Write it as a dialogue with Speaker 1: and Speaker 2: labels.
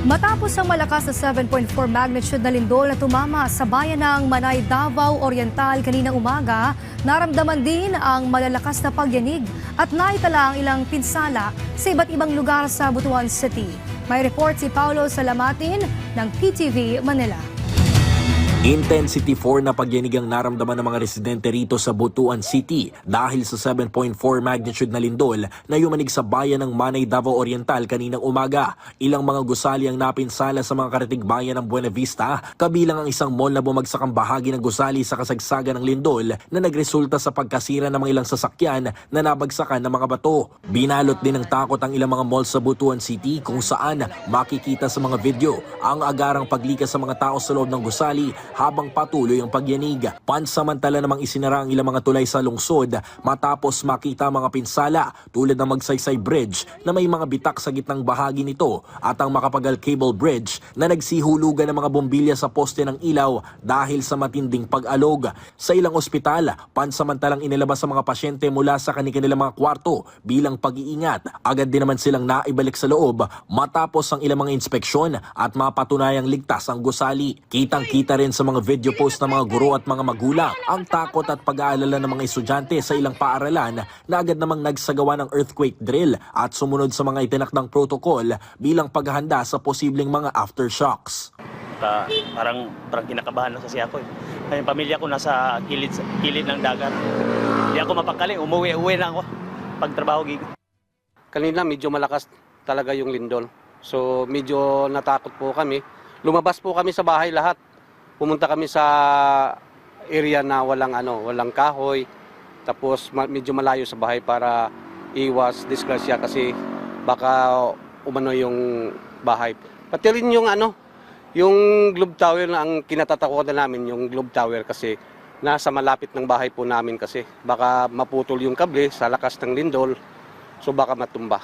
Speaker 1: Matapos ang malakas na 7.4 magnitude na lindol na tumama sa bayan ng Manay, Davao Oriental kaninang umaga, naramdaman din ang malalakas na pagyanig at naitala ang ilang pinsala sa iba't ibang lugar sa Butuan City. May report si Paulo Salamatin ng PTV Manila.
Speaker 2: Intensity 4 na pagyanig ang naramdaman ng mga residente rito sa Butuan City dahil sa 7.4 magnitude na lindol na yumanig sa bayan ng Manay, Davao Oriental kaninang umaga. Ilang mga gusali ang napinsala sa mga karatig bayan ng Buena Vista, kabilang ang isang mall na bumagsak ang bahagi ng gusali sa kasagsagan ng lindol na nagresulta sa pagkasira ng mga ilang sasakyan na nabagsakan ng mga bato. Binalot din ng takot ang ilang mga mall sa Butuan City kung saan makikita sa mga video ang agarang paglikas sa mga tao sa loob ng gusali habang patuloy ang pagyanig. Pansamantala namang isinara ang ilang mga tulay sa lungsod matapos makita mga pinsala tulad ng Magsaysay Bridge na may mga bitak sa gitnang bahagi nito at ang Makapagal Cable Bridge na nagsihulugan ng mga bombilya sa poste ng ilaw dahil sa matinding pag-alog. Sa ilang ospital, pansamantalang inilabas ang mga pasyente mula sa kanilang mga kwarto bilang pag-iingat. Agad din naman silang naibalik sa loob matapos ang ilang mga inspeksyon at mapatunayang ligtas ang gusali. Kitang-kita rin sa mga video post ng mga guro at mga magulang ang takot at pag-aalala ng mga estudyante sa ilang paaralan na agad namang nagsagawa ng earthquake drill at sumunod sa mga itinakdang protocol bilang paghahanda sa posibleng mga aftershocks.
Speaker 3: Parang kinakabahan lang kasi ako. Yung pamilya ko nasa kilid ng dagat. Hindi ako mapakali, umuwi na ako pagtrabaho gig.
Speaker 4: Kanina medyo malakas talaga yung lindol. So medyo natakot po kami. Lumabas po kami sa bahay lahat. Pumunta kami sa area na walang kahoy. Tapos medyo malayo sa bahay para iwas disgrasya kasi baka umano yung bahay. Pati rin yung Globe Tower na ang kinatatakutan namin, yung Globe Tower kasi nasa malapit ng bahay po namin kasi baka maputol yung kable sa lakas ng lindol. So baka matumba.